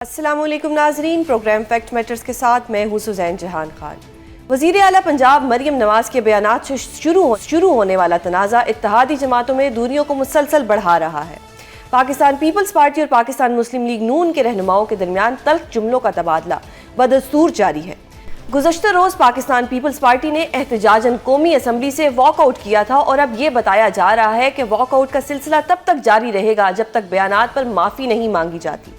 السلام علیکم ناظرین، پروگرام فیکٹ میٹرز کے ساتھ میں ہوں سزین جہان خان۔ وزیر اعلیٰ پنجاب مریم نواز کے بیانات سے شروع ہونے والا تنازع اتحادی جماعتوں میں دوریوں کو مسلسل بڑھا رہا ہے۔ پاکستان پیپلز پارٹی اور پاکستان مسلم لیگ نون کے رہنماؤں کے درمیان تلخ جملوں کا تبادلہ بدستور جاری ہے۔ گزشتہ روز پاکستان پیپلز پارٹی نے احتجاجاً قومی اسمبلی سے واک آؤٹ کیا تھا اور اب یہ بتایا جا رہا ہے کہ واک آؤٹ کا سلسلہ تب تک جاری رہے گا جب تک بیانات پر معافی نہیں مانگی جاتی۔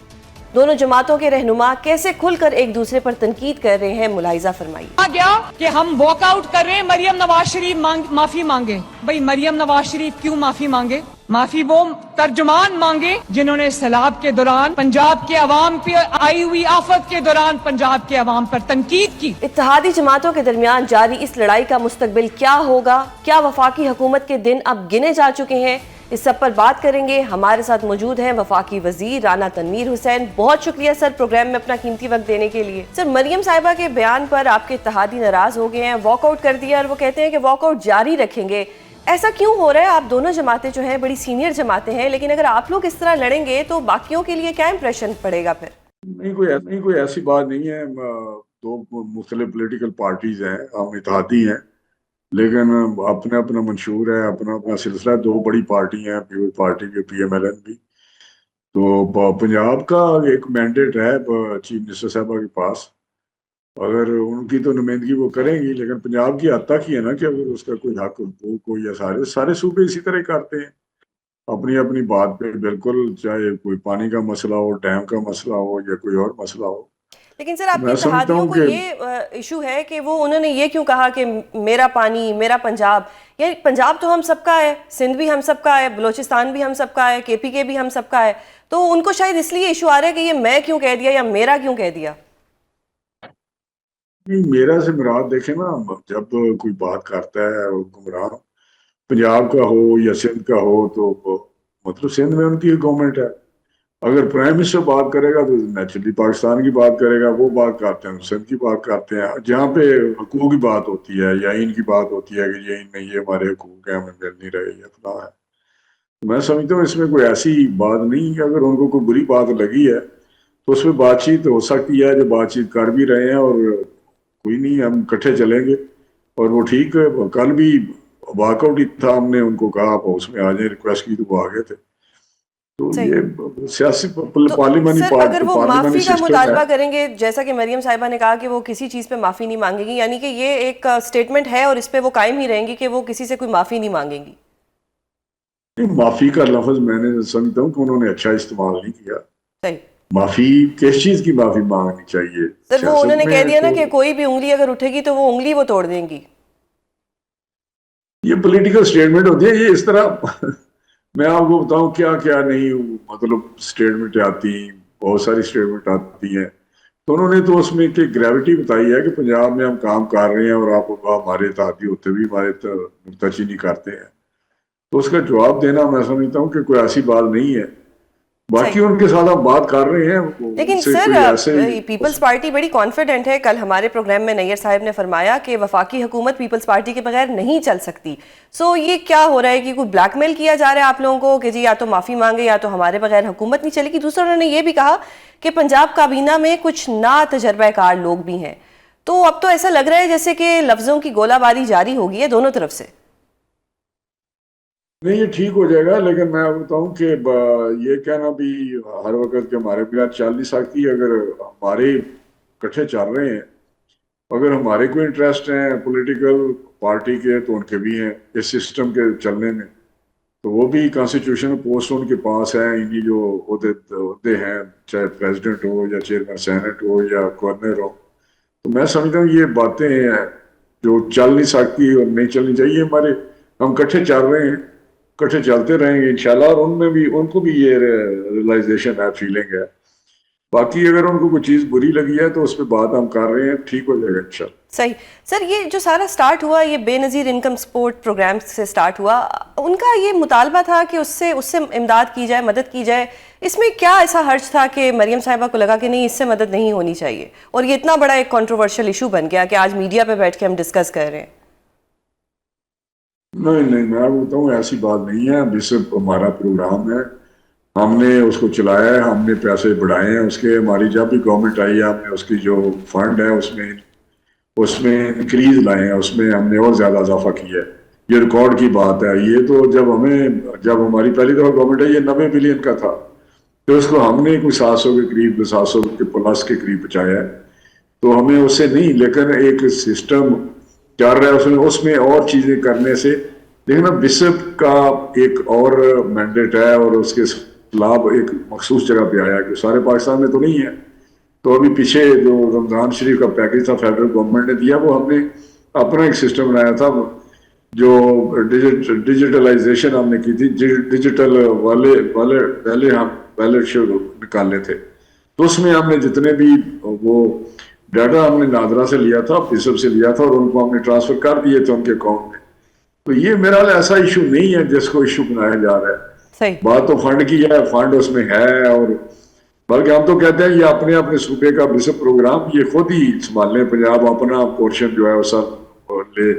دونوں جماعتوں کے رہنما کیسے کھل کر ایک دوسرے پر تنقید کر رہے ہیں، ملاحظہ فرمائیے۔ گیا کہ ہم واک آؤٹ کر رہے ہیں، مریم نواز شریف معافی مانگے۔ بھئی مریم نواز شریف کیوں معافی مانگے؟ معافی وہ ترجمان مانگے جنہوں نے سیلاب کے دوران پنجاب کے عوام پہ آئی ہوئی آفت کے دوران پنجاب کے عوام پر تنقید کی۔ اتحادی جماعتوں کے درمیان جاری اس لڑائی کا مستقبل کیا ہوگا؟ کیا وفاقی حکومت کے دن اب گنے جا چکے ہیں؟ اس سب پر بات کریں گے۔ ہمارے ساتھ موجود ہیں وفاقی وزیر رانا تنویر حسین۔ بہت شکریہ سر پروگرام میں اپنا قیمتی وقت دینے کے لیے۔ سر، مریم صاحبہ کے بیان پر آپ کے اتحادی ناراض ہو گئے ہیں، واک آؤٹ کر دیا اور وہ کہتے ہیں کہ واک آؤٹ جاری رکھیں گے۔ ایسا کیوں ہو رہا ہے؟ آپ دونوں جماعتیں جو ہیں بڑی سینئر جماعتیں ہیں، لیکن اگر آپ لوگ اس طرح لڑیں گے تو باقیوں کے لیے کیا امپریشن پڑے گا پھر؟ نہیں، کوئی ایسی بات نہیں ہے۔ دو مختلف پولیٹیکل پارٹیز ہیں، ہم اتحادی ہیں، لیکن اپنا اپنا منشور ہے، اپنا اپنا سلسلہ۔ دو بڑی پارٹی ہیں، پیپلز پارٹی بھی، پی ایم ایل این بھی۔ تو پنجاب کا ایک مینڈیٹ ہے چیف منسٹر صاحبہ کے پاس، اگر ان کی تو نمائندگی وہ کریں گی، لیکن پنجاب کی حد تک ہی ہے نا کہ اگر اس کا کوئی حق کوئی یا سارے صوبے اسی طرح کرتے ہیں اپنی اپنی بات پہ، بالکل، چاہے کوئی پانی کا مسئلہ ہو، ڈیم کا مسئلہ ہو یا کوئی اور مسئلہ ہو۔ لیکن سر، آپ کے اتحادیوں کو یہ ایشو ہے کہ انہوں نے یہ کیوں کہا کہ میرا پانی میرا پنجاب؟ یہ پنجاب تو ہم سب کا ہے، سندھ بھی ہم سب کا ہے، بلوچستان بھی ہم سب کا ہے، کے پی کے بھی ہم سب کا ہے، تو ان کو شاید اس لیے ایشو آ رہا ہے کہ یہ میں کیوں کہہ دیا یا میرا کیوں کہہ دیا؟ میرا سے مراد دیکھیں نا، جب کوئی بات کرتا ہے گمراہ پنجاب کا ہو یا سندھ کا ہو، تو مطلب سندھ میں ان کی گورنمنٹ ہے۔ اگر پرائم منسٹر بات کرے گا تو نیچرلی پاکستان کی بات کرے گا، وہ بات کرتے ہیں سندھ کی بات کرتے ہیں۔ جہاں پہ حقوق کی بات ہوتی ہے یا ان کی بات ہوتی ہے کہ یہ نہیں، یہ ہمارے حقوق ہیں، ہمیں مل نہیں رہے، یا فلاں ہے، میں سمجھتا ہوں اس میں کوئی ایسی بات نہیں ہے۔ اگر ان کو کوئی بری بات لگی ہے تو اس میں بات چیت ہو سکتی ہے، جو بات چیت کر بھی رہے ہیں، اور کوئی نہیں، ہم اکٹھے چلیں گے۔ اور وہ ٹھیک ہے، کل بھی واک آؤٹ ہی تھا، ہم نے ان کو کہا آپ اس میں آ جائیں، ریکویسٹ کی تو وہ آ گئے تھے۔ تو یہ سیاسی پارلیمانی سر، اگر وہ معافی کا سسٹم مطالبہ ہے۔ کریں گے، جیسا کہ مریم صاحبہ نے کہا کہ وہ کسی چیز پہ معافی نہیں مانگے گی، یعنی کہ یہ ایک سٹیٹمنٹ ہے اور اس پہ وہ قائم ہی رہیں گی کہ وہ کسی سے کوئی معافی نہیں مانگیں گی؟ معافی کا لفظ میں نے سمجھتا ہوں کہ انہوں نے اچھا استعمال نہیں کیا۔ صحیح۔ معافی کس چیز کی معافی مانگنی چاہیے؟ سر، وہ انہوں نے کہہ دیا نا کہ کوئی بھی انگلی اگر اٹھے گی تو وہ انگلی وہ توڑ دیں گی۔ یہ پولیٹیکل سٹیٹمنٹ ہوتی ہے، یہ اس طرح میں آپ کو بتاؤں کیا کیا نہیں، مطلب سٹیٹمنٹ آتی ہیں، بہت ساری سٹیٹمنٹ آتی ہیں۔ تو انہوں نے تو اس میں کہ گریوٹی بتائی ہے کہ پنجاب میں ہم کام کر رہے ہیں اور آپ ہمارے اتحادی ہوتے بھی ہمارے نکتہ کرتے ہیں، تو اس کا جواب دینا میں سمجھتا ہوں کہ کوئی ایسی بات نہیں ہے۔ باقی ان کے ساتھ ہم بات کر رہے ہیں، لیکن سر، پیپلز پارٹی بڑی کانفیڈنٹ ہے۔ کل ہمارے پروگرام میں نیئر صاحب نے فرمایا کہ وفاقی حکومت پیپلز پارٹی کے بغیر نہیں چل سکتی۔ سو یہ کیا ہو رہا ہے کہ کوئی بلیک میل کیا جا رہا ہے آپ لوگوں کو کہ جی یا تو معافی مانگے یا تو ہمارے بغیر حکومت نہیں چلے گی؟ دوسرا، انہوں نے یہ بھی کہا کہ پنجاب کابینہ میں کچھ نا تجربہ کار لوگ بھی ہیں، تو اب تو ایسا لگ رہا ہے جیسے کہ لفظوں کی گولہ باری جاری ہوگی ہے دونوں طرف سے۔ نہیں، یہ ٹھیک ہو جائے گا، لیکن میں بتاؤں کہ یہ کہنا بھی ہر وقت کہ ہمارے بغیر چل نہیں سکتی۔ اگر ہمارے اکٹھے چل رہے ہیں، اگر ہمارے کوئی انٹرسٹ ہیں پولیٹیکل پارٹی کے، تو ان کے بھی ہیں اس سسٹم کے چلنے میں، تو وہ بھی کانسٹیٹیوشن پوسٹ ان کے پاس ہیں، ان کی جو عہدے ہیں، چاہے پریزیڈنٹ ہو یا چیئرمین سینٹ ہو یا گورنر ہو۔ تو میں سمجھتا ہوں یہ باتیں ہیں جو چل نہیں سکتی اور نہیں چلنی چاہیے۔ ہم اکٹھے چل رہے ہیں، اکٹھے چلتے رہیں گے انشاءاللہ، اور ان کو بھی یہ ریئلائزیشن ہے، فیلنگ ہے۔ باقی اگر ان کو کوئی چیز بری لگی ہے تو اس پہ بات ہم کر رہے ہیں، ٹھیک ہو جائے گا انشاءاللہ۔ صحیح۔ سر، یہ جو سارا سٹارٹ ہوا، یہ بے نظیر انکم سپورٹ پروگرام سے سٹارٹ ہوا، ان کا یہ مطالبہ تھا کہ اس سے امداد کی جائے، مدد کی جائے۔ اس میں کیا ایسا حرج تھا کہ مریم صاحبہ کو لگا کہ نہیں، اس سے مدد نہیں ہونی چاہیے، اور یہ اتنا بڑا ایک کنٹروورشل ایشو بن گیا کہ آج میڈیا پہ بیٹھ کے ہم ڈسکس کر رہے ہیں؟ نہیں، میں بتاؤں ایسی بات نہیں ہے، ابھی صرف ہمارا پروگرام ہے، ہم نے اس کو چلایا ہے, ہم نے پیسے بڑھائے ہیں اس کے. ہماری جب بھی گورنمنٹ آئی ہے ہم نے اس کی جو فنڈ ہے اس میں انکریز لائے ہیں, اس میں ہم نے اور زیادہ اضافہ کیا ہے. یہ ریکارڈ کی بات ہے. یہ تو جب ہماری پہلی دفعہ گورنمنٹ ہے یہ 90 بلین کا تھا, تو اس کو ہم نے کوئی 700 کے قریب 700 کے پلس کے قریب بچایا ہے. تو ہمیں اس سے نہیں, لیکن ایک سسٹم چل رہا ہے اس میں اور چیزیں کرنے سے. لیکن اب بشپ کا ایک اور مینڈیٹ ہے اور اس کے خلاف ایک مخصوص جگہ پہ آیا کہ سارے پاکستان میں تو نہیں ہے. تو ابھی پیچھے جو رمضان شریف کا پیکج تھا فیڈرل گورنمنٹ نے دیا, وہ ہم نے اپنا ایک سسٹم بنایا تھا جو ڈیجیٹلائزیشن ہم نے کی تھی. ڈیجیٹل والے نکالنے تھے, تو اس میں ہم نے جتنے بھی وہ ڈیٹا ہم نے نادرا سے لیا تھا, بشپ سے لیا تھا, اور ان کو ہم نے ٹرانسفر کر دیے تھے ان کے اکاؤنٹ میں. تو یہ میرا ایسا ایشو نہیں ہے جس کو ایشو بنایا جا رہا ہے. بات تو فنڈ کی ہے, فنڈ اس میں ہے, اور بلکہ ہم تو کہتے ہیں یہ اپنے صوبے کا بشپ پروگرام یہ خود ہی سنبھال لیں. پنجاب اپنا پورشن جو ہے وہ سب لے.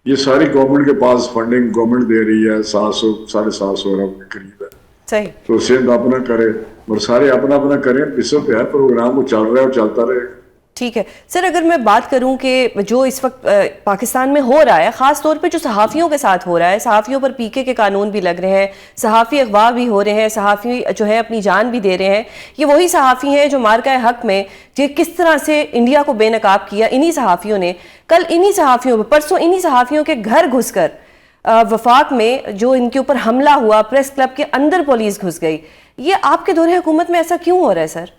یہ ساری گورنمنٹ کے پاس فنڈنگ گورنمنٹ دے رہی ہے, 700-750 ارب کے قریب ہے. تو سندھ اپنا کرے اور سارے اپنا کریں. بشپ ہے پروگرام, وہ چل رہا ہے اور چلتا رہے. ٹھیک ہے سر, اگر میں بات کروں کہ جو اس وقت پاکستان میں ہو رہا ہے, خاص طور پہ جو صحافیوں کے ساتھ ہو رہا ہے, صحافیوں پر PK کے قانون بھی لگ رہے ہیں, صحافی اغوا بھی ہو رہے ہیں, صحافی جو ہے اپنی جان بھی دے رہے ہیں. یہ وہی صحافی ہیں جو مارکہ حق میں کہ کس طرح سے انڈیا کو بے نقاب کیا انہی صحافیوں نے. کل انہی صحافیوں پرسوں انہی صحافیوں کے گھر گھس کر وفاق میں جو ان کے اوپر حملہ ہوا, پریس کلب کے اندر پولیس گھس گئی. یہ آپ کے دور حکومت میں ایسا کیوں ہو رہا ہے سر؟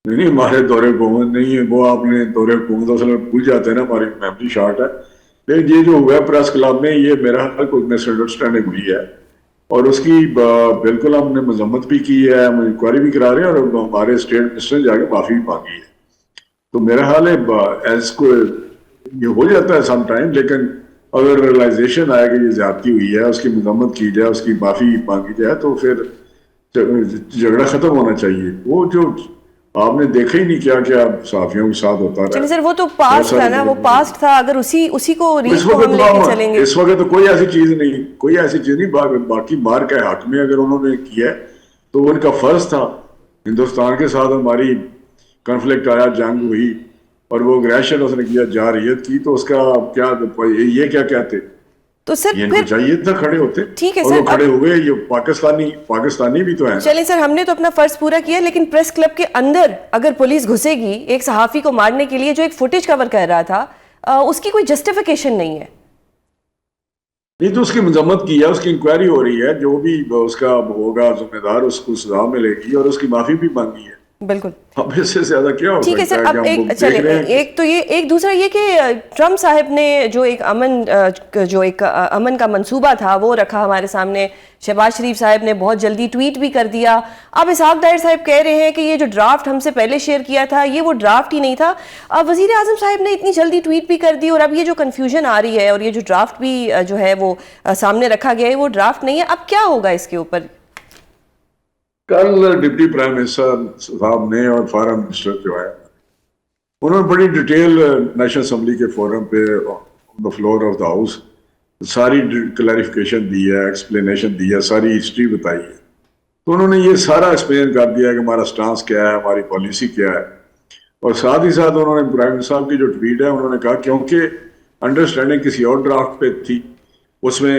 نہیں, ہمارے دور حکومت نہیں ہے وہ. آپ نے دور حکومت اصل بھول جاتے ہیں نا, ہماری میموری شارٹ ہے. لیکن یہ جو ہوا ہے پریس کلب میں, یہ میرا حال کوئی مس انڈرسٹینڈنگ ہوئی ہے, اور اس کی بالکل ہم نے مذمت بھی کی ہے, ہم انکوائری بھی کرا رہے ہیں, اور ہمارے اسٹیٹ منسٹر نے جا کے معافی بھی مانگی ہے. تو میرا حال ہے ایز کو یہ ہو جاتا ہے سم ٹائم, لیکن اگر ریئلائزیشن آئے کہ یہ زیادتی ہوئی ہے, اس کی مذمت کی جائے, اس کی معافی مانگی جائے, تو پھر جھگڑا ختم ہونا چاہیے. وہ جو آپ نے دیکھا ہی نہیں کیا کیا صحافیوں کے ساتھ ہوتا رہا. چلیے سر, وہ تو پاسٹ تھا نا, وہ پاسٹ تھا. اگر اسی کو ریچ کو ہم لے کے چلیں گے اس وقت تو کوئی ایسی چیز نہیں, باقی مار کے حق میں اگر انہوں نے کیا ہے تو ان کا فرض تھا. ہندوستان کے ساتھ ہماری کنفلکٹ آیا, جنگ ہوئی, اور وہ اگریشن اس نے کیا, جارحیت کی, تو اس کا کیا یہ کیا کہتے تو سر یہ ان کو چاہیے اتنا کھڑے ہوتے. ٹھیک ہے اور سر, وہ کھڑے ہوئے, یہ پاکستانی بھی تو ہیں. چلیں سر, ہم نے تو اپنا فرض پورا کیا, لیکن پریس کلب کے اندر اگر پولیس گھسے گی ایک صحافی کو مارنے کے لیے جو ایک فوٹیج کور کر رہا تھا, اس کی کوئی جسٹیفیکیشن نہیں ہے. نہیں تو اس کی مذمت کی ہے, اس کی انکوائری ہو رہی ہے, جو بھی اس کا ہوگا ذمہ دار اس کو سزا ملے گی, اور اس کی معافی بھی مانگی ہے. بالکل, اب اس سے زیادہ کیا ہو ٹھیک ہے سکتا سر. ہے اب کہ ہم چلیں, دیکھ رہے ہیں. ایک تو یہ, ایک دوسرا یہ کہ ٹرمپ صاحب نے جو ایک امن کا منصوبہ تھا وہ رکھا ہمارے سامنے. شہباز شریف صاحب نے بہت جلدی ٹویٹ بھی کر دیا. اب اسحاق ڈائر صاحب کہہ رہے ہیں کہ یہ جو ڈرافٹ ہم سے پہلے شیئر کیا تھا یہ وہ ڈرافٹ ہی نہیں تھا. اب وزیر اعظم صاحب نے اتنی جلدی ٹویٹ بھی کر دی, اور اب یہ جو کنفیوژن آ رہی ہے, اور یہ جو ڈرافٹ بھی جو ہے وہ سامنے رکھا گیا ہے وہ ڈرافٹ نہیں ہے. اب کیا ہوگا اس کے اوپر؟ کل ڈپٹی پرائم منسٹر صاحب نے اور فارن منسٹر جو ہے انہوں نے بڑی ڈیٹیل نیشنل اسمبلی کے فورم پہ on the floor of the house ساری کلیریفیکیشن دی ہے, ایکسپلینیشن دی ہے, ساری ہسٹری بتائی ہے. تو انہوں نے یہ سارا ایکسپلین کر دیا کہ ہمارا سٹانس کیا ہے, ہماری پالیسی کیا ہے. اور ساتھ ہی ساتھ انہوں نے پرائم منسٹر صاحب کی جو ٹویٹ ہے انہوں نے کہا کیونکہ انڈرسٹینڈنگ کسی اور ڈرافٹ پہ تھی, اس میں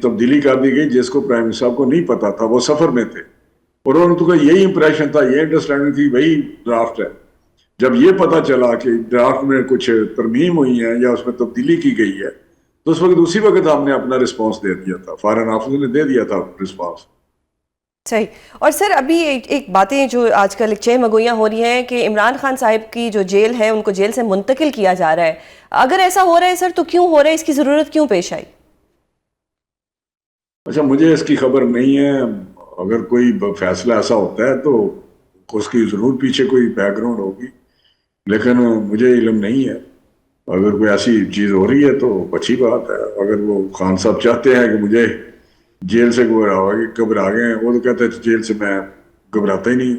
تبدیلی کر دی گئی جس کو پرائم منسٹر صاحب کو نہیں پتا تھا, وہ سفر میں تھے. اور انہوں نے تو کہا یہی امپریشن تھا, یہ انڈرسٹینڈنگ تھی, وہی ڈرافٹ ہے. جب یہ پتا چلا کہ ڈرافٹ میں کچھ ترمیم ہوئی ہیں یا اس میں تبدیلی کی گئی ہے, تو اس وقت اسی وقت ہم نے اپنا رسپانس دے دیا تھا, فارن آفس نے دے دیا تھا رسپانس. صحیح. اور سر ابھی ایک باتیں جو آج کل چہ مگویاں ہو رہی ہیں کہ عمران خان صاحب کی جو جیل ہے ان کو جیل سے منتقل کیا جا رہا ہے. اگر ایسا ہو رہا ہے سر تو کیوں ہو رہا ہے, اس کی ضرورت کیوں پیش آئی؟ اچھا, مجھے اس کی خبر نہیں ہے. اگر کوئی فیصلہ ایسا ہوتا ہے تو اس کی ضرور پیچھے کوئی بیک گراؤنڈ ہوگی, لیکن مجھے علم نہیں ہے. اگر کوئی ایسی چیز ہو رہی ہے تو اچھی بات ہے. اگر وہ خان صاحب چاہتے ہیں کہ مجھے جیل سے گھبرا گئے ہیں, وہ تو کہتے ہیں جیل سے میں گھبراتا ہی نہیں.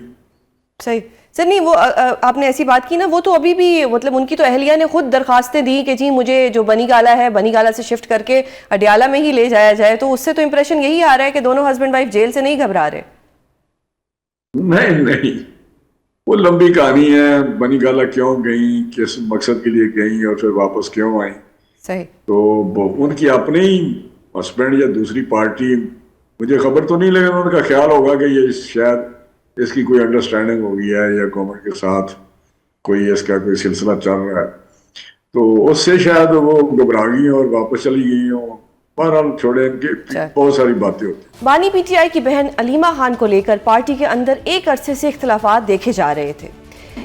صحیح سر. نہیں وہ آپ نے ایسی بات کی نا, وہ تو ابھی بھی مطلب ان کی تو اہلیہ نے خود درخواستیں دی کہ جی مجھے جو بنی گالا ہے, بنی گالا سے شفٹ کر کے اڈیالہ میں ہی لے جایا جائے. تو اس سے تو امپریشن یہی آ رہا ہے کہ دونوں ہسبینڈ وائف جیل سے نہیں گھبرا رہے. نہیں, وہ لمبی کہانی ہے. بنی گالا کیوں گئیں, کس مقصد کے لیے گئیں, اور پھر واپس کیوں آئیں. صحیح. تو ان کی اپنے ہی ہسبینڈ یا دوسری پارٹی, مجھے خبر تو نہیں, لیکن ان کا خیال ہوگا کہ یہ شاید اس کی کوئی انڈرسٹینڈنگ ہو گئی ہے یا گورنمنٹ کے ساتھ کوئی اس کا کوئی سلسلہ چل رہا ہے, تو اس سے شاید وہ گھبرا گئی اور واپس چلی گئی ہوں. بہرحال چھوڑے, ان کی بہت ساری باتیں ہوتی ہیں. بانی پی ٹی آئی کی بہن علیمہ خان کو لے کر پارٹی کے اندر ایک عرصے سے اختلافات دیکھے جا رہے تھے.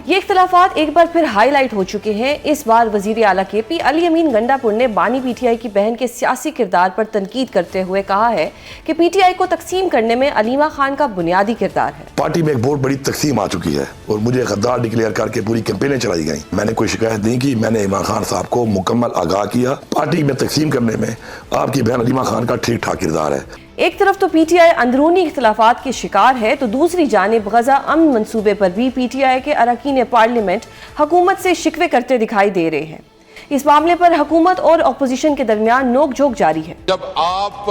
یہ اختلافات ایک بار پھر ہائی لائٹ ہو چکے ہیں. اس بار وزیر اعلیٰ کے پی علی امین گنڈا پور نے بانی پی ٹی آئی کی بہن کے سیاسی کردار پر تنقید کرتے ہوئے کہا ہے کہ پی ٹی آئی کو تقسیم کرنے میں علیمہ خان کا بنیادی کردار ہے. پارٹی میں ایک بہت بڑی تقسیم آ چکی ہے اور مجھے غدار ڈکلیئر کر کے پوری کیمپینیں چلائی گئیں. میں نے کوئی شکایت نہیں کی, میں نے عمران خان صاحب کو مکمل آگاہ کیا. پارٹی میں تقسیم کرنے میں آپ کی بہن علیمہ خان کا ٹھیک ٹھاک کردار ہے. ایک طرف تو پی ٹی آئی اندرونی اختلافات کی شکار ہے, تو دوسری جانب غزہ امن منصوبے پر بھی پی ٹی آئی کے اراکین پارلیمنٹ حکومت سے شکوے کرتے دکھائی دے رہے ہیں. اس معاملے پر حکومت اور اپوزیشن کے درمیان نوک جھوک جاری ہے. جب آپ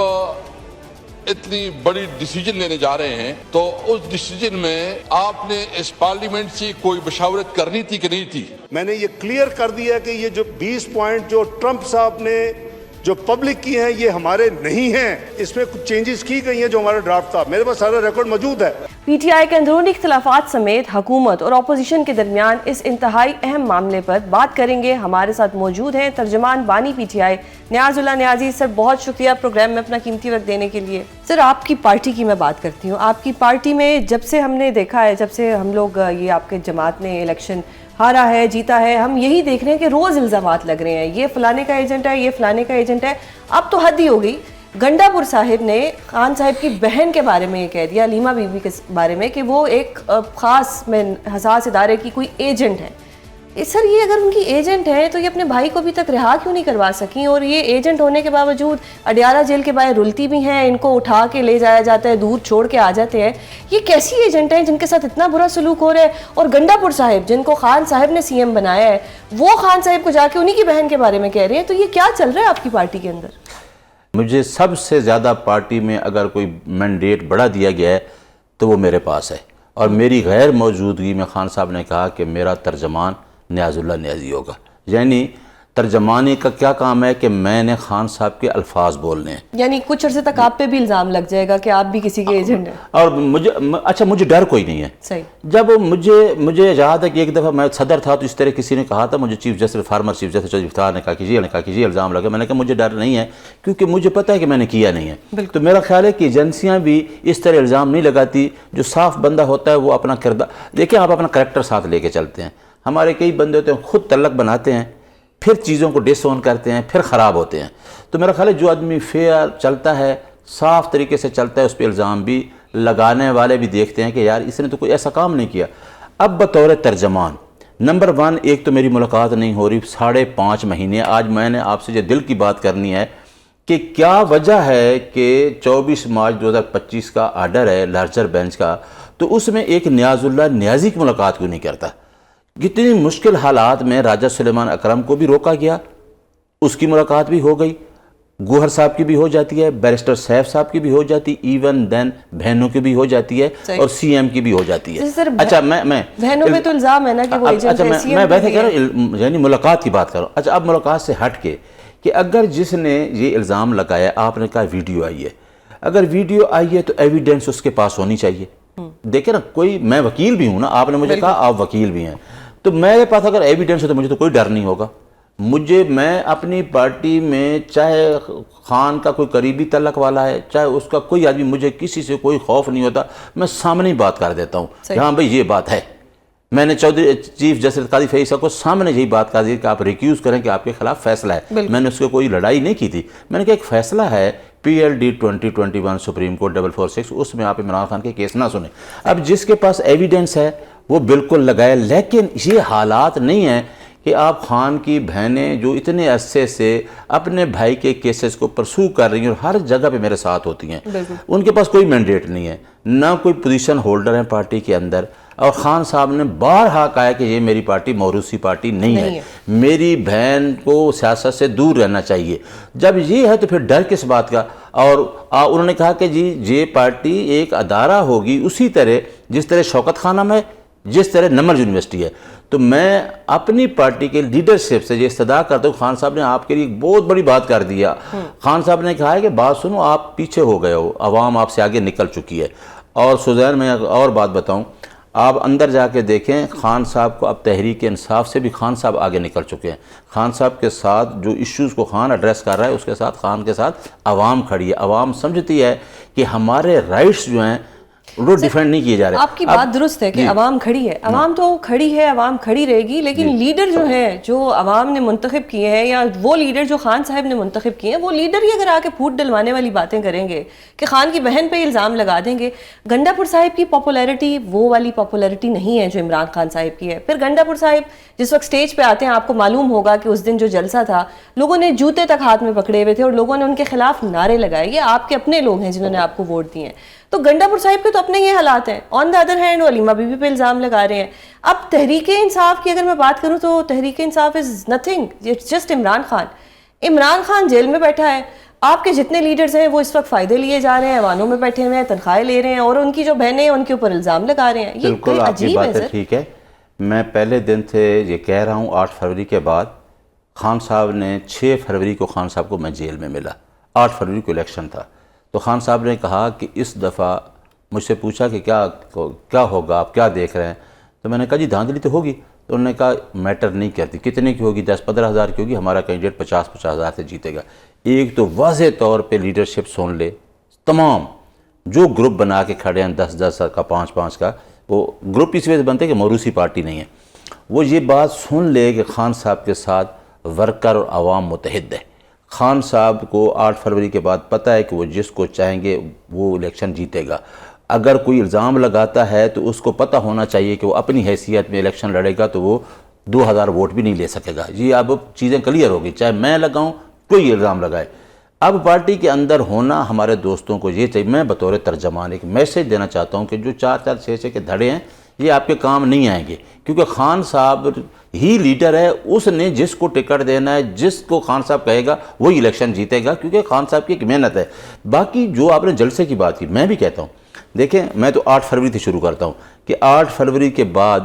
اتنی بڑی ڈیسیجن لینے جا رہے ہیں تو اس ڈیسیجن میں آپ نے اس پارلیمنٹ سے کوئی مشاورت کرنی تھی کہ نہیں تھی؟ میں نے یہ کلیئر کر دیا کہ یہ جو 20 پوائنٹ جو ٹرمپ صاحب نے جو پبلک کی ہیں یہ ہمارے نہیں ہیں. اس میں کچھ چینجز کی گئی ہیں جو ہمارا ڈرافٹ تھا. میرے پاس سارا ریکارڈ موجود ہے. پی ٹی آئی کے اندرونی اختلافات سمیت حکومت اور اپوزیشن کے درمیان اس انتہائی اہم معاملے پر بات کریں گے. ہمارے ساتھ موجود ہیں ترجمان بانی پی ٹی آئی نیاز اللہ نیازی. سر بہت شکریہ پروگرام میں اپنا قیمتی وقت دینے کے لیے. سر آپ کی پارٹی کی میں بات کرتی ہوں. آپ کی پارٹی میں جب سے ہم نے دیکھا ہے, جب سے ہم لوگ یہ آپ کے جماعت نے الیکشن ہارا ہے, جیتا ہے, ہم یہی دیکھ رہے ہیں کہ روز الزامات لگ رہے ہیں, یہ فلانے کا ایجنٹ ہے, یہ فلانے کا ایجنٹ ہے. اب تو حد ہی ہو گئی. گنڈا پور صاحب نے خان صاحب کی بہن کے بارے میں یہ کہہ دیا, علیمہ بی بی کے بارے میں, کہ وہ ایک خاص حساس ادارے کی کوئی ایجنٹ ہے. سر یہ اگر ان کی ایجنٹ ہے تو یہ اپنے بھائی کو ابھی تک رہا کیوں نہیں کروا سکی؟ اور یہ ایجنٹ ہونے کے باوجود اڈیالہ جیل کے باہر رلتی بھی ہیں, ان کو اٹھا کے لے جایا جاتا ہے, دور چھوڑ کے آ جاتے ہیں. یہ کیسی ایجنٹ ہیں جن کے ساتھ اتنا برا سلوک ہو رہا ہے؟ اور گنڈا پور صاحب جن کو خان صاحب نے سی ایم بنایا ہے, وہ خان صاحب کو جا کے انہی کی بہن کے بارے میں کہہ رہے ہیں. تو یہ کیا چل رہا ہے آپ کی پارٹی کے اندر؟ مجھے سب سے زیادہ پارٹی میں اگر کوئی مینڈیٹ بڑا دیا گیا ہے تو وہ میرے پاس ہے, اور میری غیر موجودگی میں خان صاحب نے کہا کہ میرا ترجمان نیاز اللہ نیازی ہوگا. یعنی ترجمانی کا کیا کام ہے کہ میں نے خان صاحب کے الفاظ بولنے ہیں. یعنی کچھ عرصے تک آپ پہ بھی الزام لگ جائے گا کہ آپ بھی کسی کے ایجنٹ ہیں. اور مجھے ڈر کوئی نہیں ہے. صحیح. جب مجھے یاد ہے کہ ایک دفعہ میں صدر تھا تو اس طرح کسی نے کہا تھا مجھے, chief justice former chief justice Chaudhry Iftikhar نے کہا کہ یہ الزام لگا. میں نے کہا مجھے ڈر نہیں ہے کیونکہ مجھے پتہ ہے کہ میں نے کیا نہیں ہے. تو میرا خیال ہے کہ ایجنسیاں بھی اس طرح الزام نہیں لگاتی. جو صاف بندہ ہوتا ہے وہ اپنا کردار دیکھیں, آپ اپنا کریکٹر ساتھ لے کے چلتے ہیں. ہمارے کئی بندے ہوتے ہیں خود تعلق بناتے ہیں, پھر چیزوں کو ڈس آن کرتے ہیں, پھر خراب ہوتے ہیں. تو میرا خیال ہے جو آدمی فیئر چلتا ہے, صاف طریقے سے چلتا ہے, اس پہ الزام بھی لگانے والے بھی دیکھتے ہیں کہ یار اس نے تو کوئی ایسا کام نہیں کیا. اب بطور ترجمان نمبر 1 ایک تو میری ملاقات نہیں ہو رہی 5.5 مہینے. آج میں نے آپ سے جو دل کی بات کرنی ہے کہ کیا وجہ ہے کہ 24 مارچ 2025 کا آرڈر ہے لارجر بینچ کا, تو اس میں ایک نیاز اللہ نیازی کی ملاقات کیوں نہیں کرتا؟ کتنی مشکل حالات میں راجہ سلیمان اکرم کو بھی روکا گیا, اس کی ملاقات بھی ہو گئی, گوہر صاحب کی بھی ہو جاتی ہے, بیرسٹر سیف صاحب کی بھی ہو جاتی, ایون دین بہنوں کی بھی ہو جاتی ہے, اور سی ایم کی بھی ہو جاتی ہے. اچھا میں بہنوں پہ تو الزام ہے نا کہ وہ ایجنٹ ہے, سی ایم میں ویسے کہہ رہا ہوں یعنی ملاقات کی بات کر رہا ہوں. اچھا اب ملاقات سے ہٹ کے کہ اگر جس نے یہ الزام لگایا, آپ نے کہا ویڈیو آئی ہے, اگر ویڈیو آئی ہے تو ایویڈنس اس کے پاس ہونی چاہیے. دیکھیں نا, کوئی میں وکیل بھی ہوں نا, آپ نے مجھے کہا آپ وکیل بھی ہیں, تو میرے پاس اگر ایویڈنس ہے تو مجھے تو کوئی ڈر نہیں ہوگا. میں اپنی پارٹی میں چاہے خان کا کوئی قریبی تعلق والا ہے, چاہے اس کا کوئی آدمی, مجھے کسی سے کوئی خوف نہیں ہوتا. میں سامنے ہی بات کر دیتا ہوں کہ ہاں بھائی یہ بات ہے. میں نے چیف جسٹس قاضی فیض صاحب کو سامنے یہی بات کر دی کہ آپ ریکیوز کریں کہ آپ کے خلاف فیصلہ ہے. میں نے اس کو کوئی لڑائی نہیں کی تھی. میں نے کہا ایک فیصلہ ہے PLD 2021 سپریم کورٹ 446, اس میں آپ عمران خان کے کیس نہ سنیں. اب جس کے پاس ایویڈنس ہے وہ بالکل لگائے, لیکن یہ حالات نہیں ہیں کہ آپ خان کی بہنیں جو اتنے عرصے سے اپنے بھائی کے کیسز کو پرسو کر رہی ہیں اور ہر جگہ پہ میرے ساتھ ہوتی ہیں, ان کے پاس کوئی مینڈیٹ نہیں ہے, نہ کوئی پوزیشن ہولڈر ہیں پارٹی کے اندر. اور خان صاحب نے بارہا کہا کہ یہ میری پارٹی موروثی پارٹی نہیں ہے، میری بہن کو سیاست سے دور رہنا چاہیے۔ جب یہ ہے تو پھر ڈر کس بات کا؟ اور انہوں نے کہا کہ جی یہ پارٹی ایک ادارہ ہوگی اسی طرح جس طرح شوکت خانم ہے، جس طرح نمر یونیورسٹی ہے۔ تو میں اپنی پارٹی کے لیڈرشپ سے یہ استدعا کرتا ہوں، خان صاحب نے آپ کے لیے ایک بہت بڑی بات کر دیا۔ خان صاحب نے کہا ہے کہ بات سنو، آپ پیچھے ہو گئے ہو، عوام آپ سے آگے نکل چکی ہے۔ اور سوزین میں اور بات بتاؤں، آپ اندر جا کے دیکھیں، خان صاحب کو اب تحریک انصاف سے بھی خان صاحب آگے نکل چکے ہیں۔ خان صاحب کے ساتھ جو ایشوز کو خان ایڈریس کر رہا ہے، اس کے ساتھ خان کے ساتھ عوام کھڑی ہے۔ عوام سمجھتی ہے کہ ہمارے رائٹس جو ہیں وہ ڈیفینڈ نہیں کیے جا رہے۔ آپ کی بات درست ہے کہ عوام کھڑی ہے، عوام تو کھڑی ہے، عوام کھڑی رہے گی، لیکن لیڈر جو ہیں، جو عوام نے منتخب کیے ہیں، یا وہ لیڈر جو خان صاحب نے منتخب کیے ہیں، وہ لیڈر ہی اگر آ کے پھوٹ ڈلوانے والی باتیں کریں گے کہ خان کی بہن پہ الزام لگا دیں گے۔ گنڈا پور صاحب کی پاپولیرٹی وہ والی پاپولیرٹی نہیں ہے جو عمران خان صاحب کی ہے۔ پھر گنڈا پور صاحب جس وقت سٹیج پہ آتے ہیں، آپ کو معلوم ہوگا کہ اس دن جو جلسہ تھا، لوگوں نے جوتے تک ہاتھ میں پکڑے ہوئے تھے اور لوگوں نے ان کے خلاف نعرے لگائے۔ یہ آپ کے اپنے لوگ ہیں جنہوں نے آپ کو ووٹ دیے ہیں۔ تو گنڈا پور صاحب کے تو اپنے یہ حالات ہیں۔ آن دا ادر ہینڈ وہ علیمہ بی بی پہ الزام لگا رہے ہیں۔ اب تحریک انصاف کی اگر میں بات کروں تو Tehreek Insaf is nothing, it's just Imran Khan. Imran Khan jail میں بیٹھا ہے، آپ کے جتنے لیڈرز ہیں وہ اس وقت فائدے لیے جا رہے ہیں، ایوانوں میں بیٹھے ہوئے ہیں، تنخواہیں لے رہے ہیں، اور ان کی جو بہنیں ہیں ان کے اوپر الزام لگا رہے ہیں۔ یہ بالکل آپ کی بات ٹھیک ہے۔ میں پہلے دن سے یہ کہہ رہا ہوں، 8 فروری کے بعد خان صاحب نے 6 فروری کو خان صاحب کو میں جیل میں ملا، 8 فروری کو الیکشن تھا، تو خان صاحب نے کہا کہ اس دفعہ مجھ سے پوچھا کہ کیا ہوگا، آپ کیا دیکھ رہے ہیں؟ تو میں نے کہا جی دھاندلی تو ہوگی۔ تو انہوں نے کہا میٹر نہیں کرتی کتنے کی ہوگی، 10-15 ہزار کی ہوگی، ہمارا کینڈیڈیٹ 50-50 ہزار سے جیتے گا۔ ایک تو واضح طور پہ لیڈرشپ سن لے، تمام جو گروپ بنا کے کھڑے ہیں 10-10 کا 5-5 کا، وہ گروپ اس وجہ سے بنتے ہیں کہ موروثی پارٹی نہیں ہے، وہ یہ بات سن لے کہ خان صاحب کے ساتھ ورکر اور عوام متحد ہے۔ خان صاحب کو 8 فروری کے بعد پتہ ہے کہ وہ جس کو چاہیں گے وہ الیکشن جیتے گا۔ اگر کوئی الزام لگاتا ہے تو اس کو پتہ ہونا چاہیے کہ وہ اپنی حیثیت میں الیکشن لڑے گا تو وہ 2000 ووٹ بھی نہیں لے سکے گا۔ یہ اب چیزیں کلیئر ہوگی، چاہے میں لگاؤں کوئی الزام لگائے۔ اب پارٹی کے اندر ہونا ہمارے دوستوں کو یہ چاہیے، میں بطور ترجمان ایک میسیج دینا چاہتا ہوں کہ جو 4-4 6-6 کے دھڑے ہیں یہ آپ کے کام نہیں آئیں گے، کیونکہ خان صاحب ہی لیڈر ہے، اس نے جس کو ٹکٹ دینا ہے، جس کو خان صاحب کہے گا وہی الیکشن جیتے گا، کیونکہ خان صاحب کی ایک محنت ہے۔ باقی جو آپ نے جلسے کی بات کی، میں بھی کہتا ہوں، دیکھیں میں تو 8 فروری سے شروع کرتا ہوں کہ 8 فروری کے بعد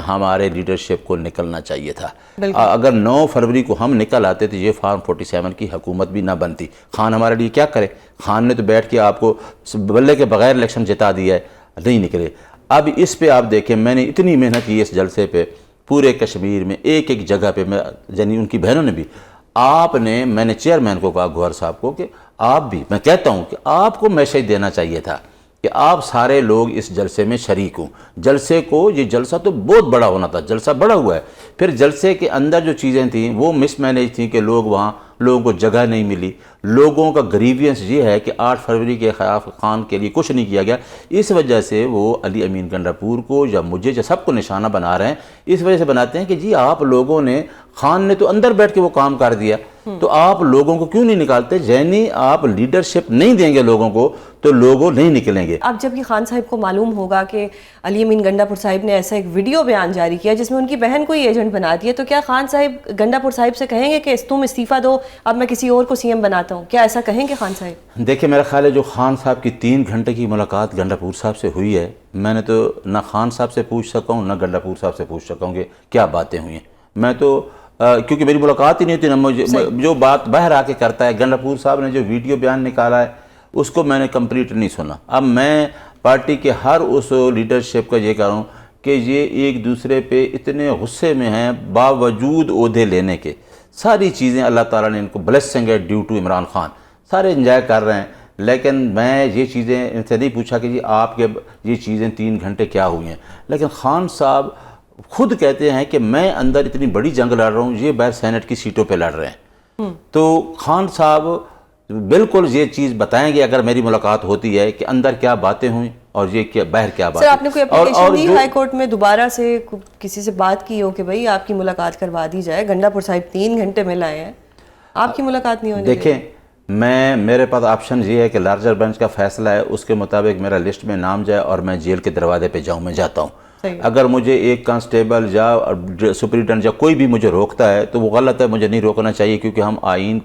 ہمارے لیڈرشپ کو نکلنا چاہیے تھا۔ اگر 9 فروری کو ہم نکل آتے تو یہ فارم 47 کی حکومت بھی نہ بنتی۔ خان ہمارے لیے کیا کرے؟ خان نے تو بیٹھ کے آپ کو بلے کے بغیر الیکشن جتا دیا ہے، نہیں نکلے۔ اب اس پہ آپ دیکھیں، میں نے اتنی محنت کی اس جلسے پہ، پورے کشمیر میں ایک ایک جگہ پہ، میں یعنی ان کی بہنوں نے بھی، میں نے چیئرمین کو کہا گوہر صاحب کو کہ آپ بھی، میں کہتا ہوں کہ آپ کو میسیج دینا چاہیے تھا کہ آپ سارے لوگ اس جلسے میں شریک ہوں۔ جلسے کو، یہ جلسہ تو بہت بڑا ہونا تھا، جلسہ بڑا ہوا ہے، پھر جلسے کے اندر جو چیزیں تھیں وہ مس مینیج تھیں کہ لوگوں کو جگہ نہیں ملی۔ لوگوں کا گریوینس یہ ہے کہ 8 فروری کے خلاف خان کے لیے کچھ نہیں کیا گیا، اس وجہ سے وہ علی امین گنڈا پور کو یا مجھے یا سب کو نشانہ بنا رہے ہیں۔ اس وجہ سے بناتے ہیں کہ جی آپ لوگوں نے، خان نے تو اندر بیٹھ کے وہ کام کر دیا، تو آپ لوگوں کو کیوں نہیں نکالتے؟ یعنی آپ لیڈرشپ نہیں دیں گے لوگوں کو تو لوگوں نہیں نکلیں گے۔ اب جب یہ خان صاحب کو معلوم ہوگا کہ علی امین گنڈا پور صاحب نے ایسا ایک ویڈیو بیان جاری کیا جس میں ان کی بہن کو ہی ایجنٹ بنا دیا، تو کیا خان صاحب گنڈا پور صاحب سے کہیں گے کہ تم استعفیٰ دو، اب میں کسی اور کو سی ایم بناتا ہوں؟ کیا ایسا کہیں گے خان صاحب؟ دیکھیں میرا خیال ہے جو خان صاحب کی 3 گھنٹے کی ملاقات گنڈا پور صاحب سے ہوئی ہے، میں نے تو نہ خان صاحب سے پوچھ سکا ہوں نہ گنڈا پور صاحب سے پوچھ سکا ہوں کہ کیا باتیں ہوئی ہیں۔ میں تو کیونکہ میری ملاقات ہی نہیں ہوتی، نہ مجھے جو بات باہر آ کے کرتا ہے۔ گنڈا پور صاحب نے جو ویڈیو بیان نکالا ہے اس کو میں نے کمپلیٹ نہیں سنا۔ اب میں پارٹی کے ہر اس لیڈرشپ کا یہ کہہ رہا ہوں کہ یہ ایک دوسرے پہ اتنے غصے میں ہیں، باوجود عہدے لینے کے، ساری چیزیں اللہ تعالیٰ نے ان کو بلیسنگ ہے ڈیو ٹو عمران خان، سارے انجوائے کر رہے ہیں۔ لیکن میں یہ چیزیں ان سے نہیں پوچھا کہ جی آپ کے یہ چیزیں 3 گھنٹے کیا ہوئی ہیں، لیکن خان صاحب خود کہتے ہیں کہ میں اندر اتنی بڑی جنگ لڑ رہا ہوں، یہ باہر سینٹ کی سیٹوں پہ لڑ رہے ہیں۔ تو خان صاحب بالکل یہ چیز بتائیں گے اگر میری ملاقات ہوتی ہے کہ اندر کیا باتیں ہوئیں اور یہ کیا باہر کیا باتیں۔ سر آپ نے کوئی اپلیکیشن دی ہائی کورٹ میں دوبارہ سے کسی سے بات کی ہو کہ بھئی آپ کی ملاقات کروا دی جائے؟ گنڈا پور صاحب 3 گھنٹے میں لائے ہیں، آپ کی ملاقات نہیں ہونی؟ دیکھیں میرے پاس آپشن یہ ہے کہ لارجر بینچ کا فیصلہ ہے، اس کے مطابق میرا لسٹ میں نام جائے اور میں جیل کے دروازے پہ جاؤں، میں جاتا ہوں۔ اگر مجھے ایک کانسٹیبل یا سپرنٹینڈنٹ یا کوئی بھی مجھے روکتا ہے تو وہ غلط ہے, مجھے نہیں روکنا چاہیے, کیونکہ ہم آئین